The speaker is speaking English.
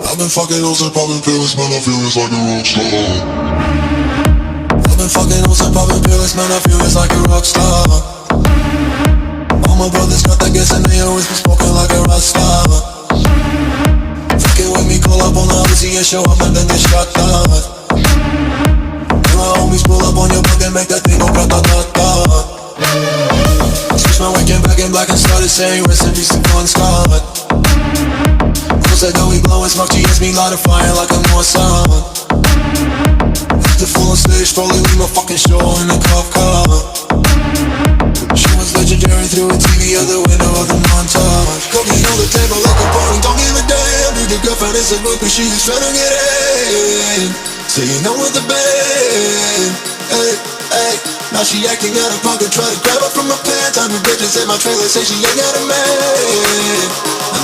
I've been fucking hoes and popping pills, man, I feel it's like a rock star. I've been fucking hoes and popping pills, man, I feel it's like a rock star. All my brothers got that gas and they always been smoking like a rock star. Fucking with me, call up on the Uzi and show up and then get shot down. And my homies pull up on your block and make that thing go grata-ta-ta. Switch my weekend back in black and started saying rest in peace to Bon Scott. Close that door, we blowin' smoke, she hits me light a fire like a North Sun. After full on stage, probably leave my fucking show in a cop car. She was legendary through a TV out the window of the montage. Cooking on the table like a party, don't give a damn. Dude, your girlfriend is a groupie, she is tryna get in. Saying I'm with the band, hey, hey. Now she acting out of pocket, try to grab her from my pants. I'm a bitch and say my trailer, say she ain't got a man.